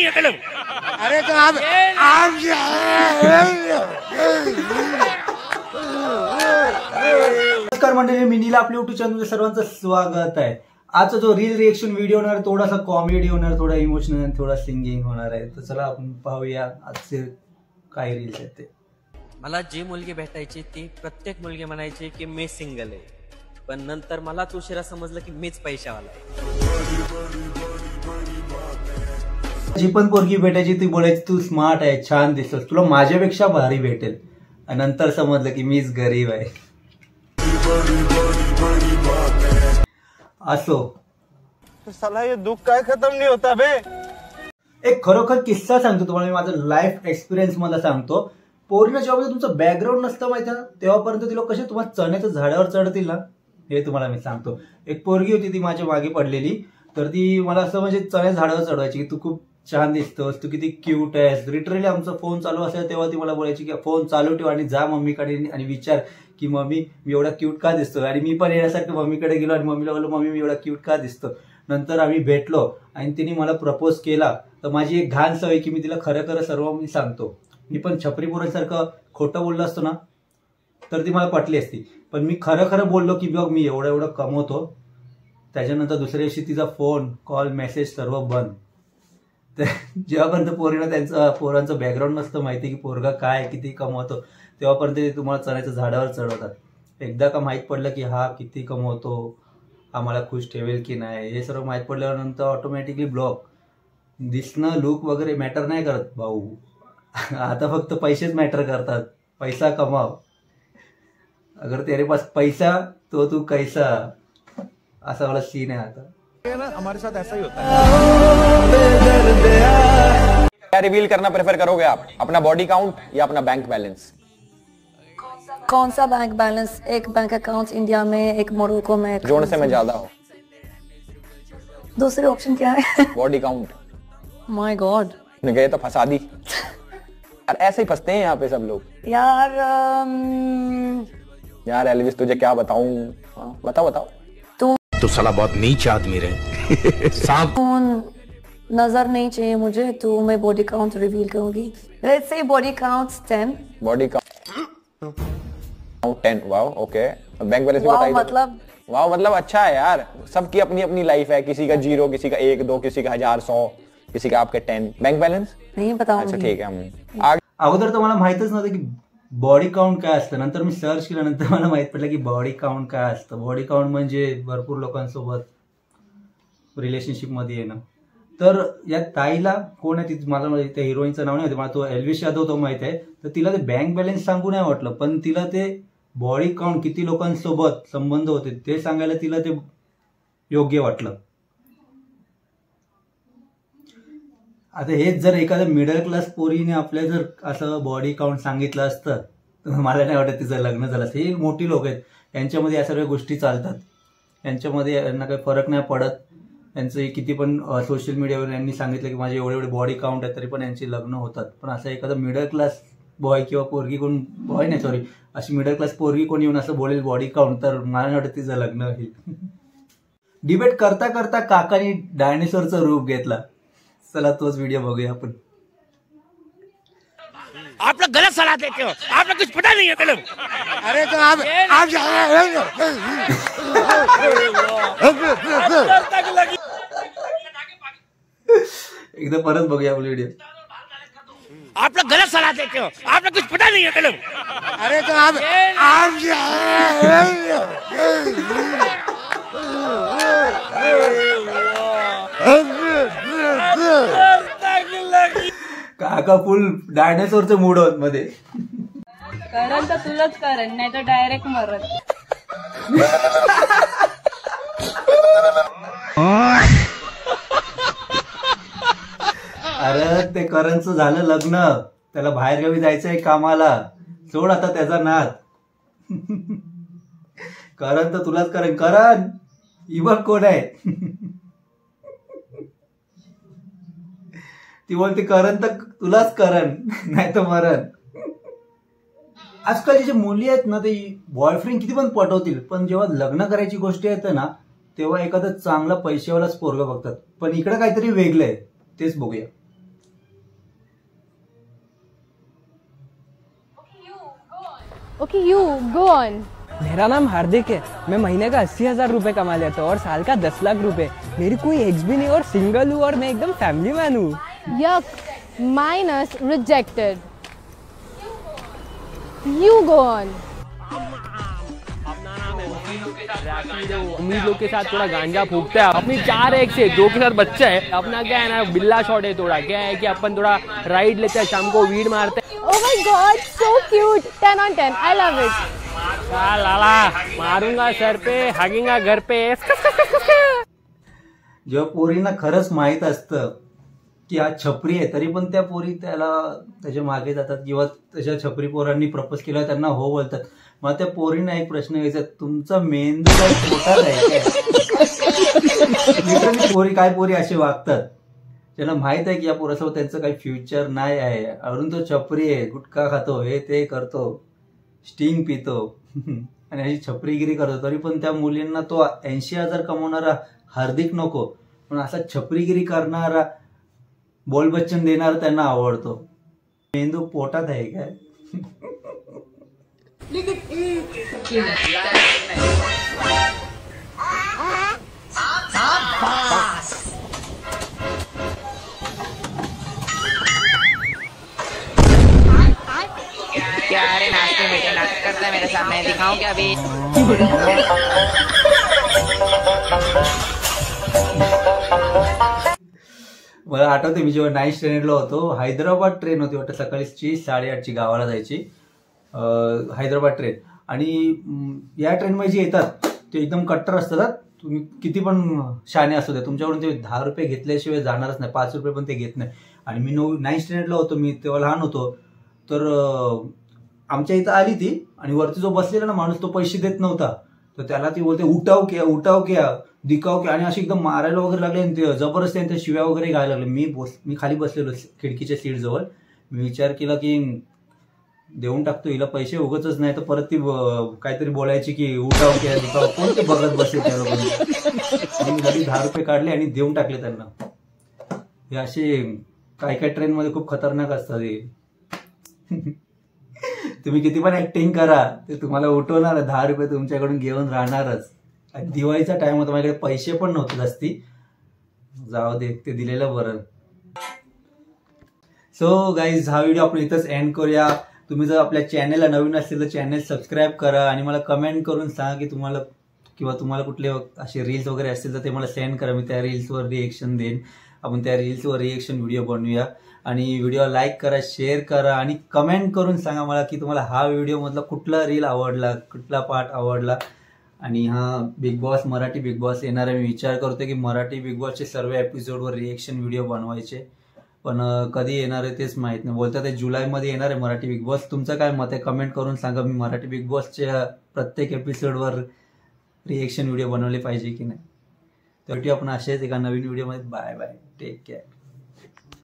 नहीं है कलम। अरे तो आप नमस्कार मंडळी, मिनीला आपल्या युट्यूब चॅनलमध्ये सर्वांचं स्वागत आहे। आजचा जो रील रिएक्शन व्हिडिओ होणार, थोडासा कॉमेडी होणार, थोडा इमोशनल, थोडा सिंगिंग होणार आहे। तर चला आपण पाहूया आजचे काय रील्स आहेत ते। मला जी मुलगी भेटायची ती प्रत्येक मुलगी म्हणायची की मी सिंगल आहे, पण नंतर मलाच उशिरा समजलं की मीच पैशावाला आहे। जी पण पोरगी भेटायची ती बोलायची तू स्मार्ट आहे, छान दिसतोस, तुला माझ्यापेक्षा भारी भेटेल, आणि नंतर समजलं की मीच गरीब आहे। असो साला ये दुख काय खत्म नहीं होता बे। एक खरोखर किस्सा सांगतो तुम्हाला, मी माझा लाईफ एक्सपिरियन्स मला सांगतो। पोरीनं जेव्हा तुमचं बॅकग्राऊंड नसतं माहिती ना, तेव्हापर्यंत ती लोक कसे तुम्हाला चण्याच्या झाडावर चढतील ना, हे तुम्हाला मी सांगतो। एक पोरगी होती, ती माझ्या मागे पडलेली, तर ती मला असं म्हणजे चण्याच्या झाडावर चढवायची की तू खूप छान दिसतोस, तू किती क्यूट आहेस। लिटरली आमचा फोन चालू असेल तेव्हा ती मला बोलायची की फोन चालू ठेव आणि जा मम्मीकडे आणि विचार की मम्मी मी एवढा क्यूट का दिसतो। आणि मी पण येण्यासारखं मम्मीकडे गेलो आणि मम्मीला बोललो मम्मी मी एवढा क्यूट का दिसतो। नंतर आम्ही भेटलो आणि तिने मला प्रपोज केला। तर माझी एक घाण सवय की मी तिला खरं खरं सर्व मी सांगतो। मी पण छपरी पोरांसारखं खोटं बोललो असतो ना तर ती मला पटली असती, पण मी खरं खरं बोललो की बघ मी एवढं एवढं कमवतो। त्याच्यानंतर दुसऱ्या दिवशी तिचा फोन कॉल मेसेज सर्व बंद। तर जेव्हापर्यंत पोरीला पोरांचं बॅकग्राऊंड नसतं माहिती की पोरगा काय किती कमवतो, तेव्हापर्यंत ते तुम्हाला चण्याच्या झाडावर चढवतात। एकदा का माहीत पडलं की हा किती कमवतो, हा मला खुश ठेवेल की नाही, हे सर्व माहीत पडल्यानंतर ऑटोमॅटिकली ब्लॉक। दिसणं लुक वगैरे मॅटर नाही करत भाऊ, आता फक्त पैसेच मॅटर करतात। पैसा कमाव, अगर तेरे पास पैसा तो तू कैसा, असा वाला सीन आहे आता। हमारे साथ ऐसा ही होता है। क्या रिवील करना प्रेफर करोगे आप, अपना बॉडी काउंट या अपना बैंक बैलेंस? कौन सा बैंक बैलेंस? एक बैंक अकाउंट इंडिया में, एक मोरक्को में। जोड़ से मैं ज्यादा हो। दूसरे ऑप्शन क्या है? Body count. माय गॉड, गए तो फंसा दी। यार ऐसे ही फंसते हैं यहाँ पे सब लोग। यार एल्विस तुझे क्या बताऊं, बताओ बताओ। तो साला बहुत नीच आदमी रहे। सांप नजर नहीं चाहिए मुझे, तो मैं बॉडी काउंट रिवील करूंगी। Let's say body counts 10। Body count 10। Wow okay. Bank balance भी बताइए। मतलब वाओ मतलब अच्छा है यार, सबकी अपनी अपनी लाइफ है, किसी का 0, किसी का 1 2, किसी का 1000 100, किसी का आपके 10। बैंक बैलेंस नहीं बताऊंगी। अच्छा ठीक है, हम आगे। अगोदर तर मला माहितच नव्हतं की बॉडी काउंट काय असतं। नंतर मी सर्च केल्यानंतर मला माहित पडलं की बॉडी काउंट काय असतं। बॉडी काउंट म्हणजे भरपूर लोकांसोबत रिलेशनशिप मध्ये येणं। तर या ताईला कोण आहे ती, मला त्या हिरोईनचं नाव नाही माहिती, मला तो एल्विश यादव तो माहित आहे। तर तिला ते बँक बॅलन्स सांगू नाही वाटलं, पण तिला ते बॉडी काउंट किती लोकांसोबत संबंध होते ते सांगायला तिला ते योग्य वाटलं। आता हेच जर एखाद्या मिडल क्लास पोरीने आपल्या जर असं बॉडी काउंट सांगितलं असतं तर मला नाही वाटत तिचं लग्न झालं असतं। हे मोठी लोक आहेत, यांच्यामध्ये या सर्व गोष्टी चालतात, यांच्यामध्ये यांना काही फरक नाही पडत। यांचं किती पण सोशल मीडियावर यांनी सांगितलं की माझे एवढे एवढे बॉडी काउंट आहे, तरी पण यांची लग्न होतात। पण असं एखादा मिडल क्लास बॉय किंवा पोरगी कोण, बॉय नाही सॉरी, अशी मिडल क्लास पोरगी कोण येऊन असं बोलेल बॉडी काउंट, तर मला नाही वाटत तिचं लग्न होईल। डिबेट करता करता काकानी डायनासोरचं रूप घेतला। चला तोच व्हिडिओ बघूया आपण। आप लोग गलत सलाह देते हो, आप लोग कुछ पता नहीं है कलम। अरे तो आप एकदा परत बघूया आपण व्हिडिओ। आप लोग गलत सलाह देते हो, आप लोग कुछ पता नहीं है कलम। अरे तो आप काका फुल डायनासोरचं मूड होत मध्ये। करण तर तुलाच करण, नाही तर डायरेक्ट मरण। अरे ते करणचं झालं लग्न, त्याला बाहेरगावी जायचंय कामाला, सोड आता त्याचा नाद। करण तर तुलाच करण। करण ही बघ कोण आहे, ती बोलते करण तर तुलाच करण नाही तर मरण। आजकालची जे मुली आहेत ना, ते बॉयफ्रेंड किती पण पटवतील, पण जेव्हा लग्न करायची गोष्ट येते ना तेव्हा एखादा चांगला पैशावालाच पोरगा बघतात। पण इकडे काहीतरी वेगळं आहे, तेच बघूया। Okay, you go on. मेरा नाम हार्दिक है। मैं महीने का 80,000 रुपए कमा लेता हूँ और साल का 10 लाख रुपए। मेरी कोई एक्स भी नहीं और सिंगल हूँ और मैं एकदम फैमिली मैन हूँ। Yuck, minus rejected. You go on. उम्मीद लोग के साथ थोड़ा गांजा फूकता है। अपनी 4 एक से 2 के साथ बच्चा है। अपना क्या है ना, बिल्ला शॉट है। थोड़ा क्या है कि अपन थोड़ा राइड लेते हैं, शाम को वीड मारते हैं। Oh my God, so cute. 10 on 10. I love it. लाला मारूंगा सर पे, हागेंगा घर पे। जेव्हा पोरींना खरंच माहित असतं की हा छपरी आहे, तरी पण त्या पोरी त्याच्या मागे जातात किंवा तशा छपरी पोरांनी प्रपोज केला त्यांना हो बोलतात. मग त्या पोरींना एक प्रश्न घ्यायचा, तुमचा मेंदू काय पोटात आहे काय? पोरी असे वागतात ज्यांना माहित आहे की या पोरासोबत त्यांचं काही फ्युचर नाही आहे, अजून तो छपरी आहे, गुटखा खातो, हे ते करतो, स्टिंग पितो आणि अशी छपरीगिरी करतो. तरी पण त्या मुलींना तो 80,000 कमवणारा हार्दिक नको, पण असा छपरीगिरी करणारा बोल बच्चन देणारा त्यांना आवडतो. मेंदू पोटात आहे काय? क्या रे नाश्ते में नाटक करता है मेरे सामने, दिखाऊं क्या अभी? मला आठवते मी जेव्हा 9th स्टँडर्डला होतो, हैदराबाद ट्रेन होती वाटतं, सकाळी 8:30 गावाला जायची हैदराबाद ट्रेन. आणि या ट्रेनमध्ये जे येतात ते एकदम कट्टर असतात. तुम्ही किती पण शाने असू द्या, तुमच्याकडून ते 10 रुपये घेतल्याशिवाय जाणारच नाही, 5 रुपये पण ते घेत नाही. आणि मी 9th स्टँडर्डला होतो, मी तेव्हा लहान होतो. तर आमच्या इथं आली ती आणि वरती जो बसलेला ना माणूस तो पैसे देत नव्हता. तर त्याला ती बोलते उठाव क्या दिखाव क्या, आणि अशी एकदम मारायला वगैरे लागले आणि ते जबरदस्ती त्या शिव्या वगैरे घालायला लागले. मी खाली बसलेलो खिडकीच्या सीट जवळ. मी विचार केला की देऊन टाकतो हिला पैसे, उगतच नाही तर परत ती काहीतरी बोलायची की उठाव क्या दिखाव, कोण ते बघत बसेल त्या लोकांनी. मी घरी 10 रुपये काढले आणि देऊन टाकले त्यांना. हे असे काही ट्रेनमध्ये खूप खतरनाक असतात हे. तुम्ही किती पण ऍक्टिंग करा, ते तुम्हाला उठवणार, 10 रुपये तुमच्याकडून घेऊन राहणारच. दिवाळीचा टाइम होता, माझ्याकडे पैसे पण नव्हते जास्ती, जाऊ दे, ते दिलेलं बरं. सो गाईज, हा व्हिडिओ आपण इथंच एंड करूया. तुम्ही जर आपल्या चॅनलला नवीन असेल तर चॅनल सबस्क्राईब करा आणि मला कमेंट करून सांगा की तुम्हाला कुठले असे रील्स वगैरे असतील तर ते मला सेंड करा. मी त्या रील्सवर रिएक्शन देईन. आपण त्या रील्सवर रिएक्शन व्हिडिओ बनवूया. आणि व्हिडिओ लाईक करा, शेअर करा आणि कमेंट करून सांगा मला की तुम्हाला हा व्हिडिओमधला कुठला रील आवडला, कुठला पार्ट आवडला. आणि हा big boss, Marathi big boss येणार आहे. मी विचार करतोय की मराठी बिग बॉसचे सर्व एपिसोडवर रिएक्शन व्हिडिओ बनवायचे, पण कधी येणार आहे तेच माहीत नाही. बोलतात ते जुलैमध्ये येणार आहे मराठी बिग बॉस. तुमचं काय मत आहे कमेंट करून सांगा. मी मराठी बिग बॉसच्या प्रत्येक एपिसोडवर रिएक्शन व्हिडिओ बनवले पाहिजे की नाही. तर आपण असेच एका नवीन व्हिडिओमध्ये. Bye bye, take care.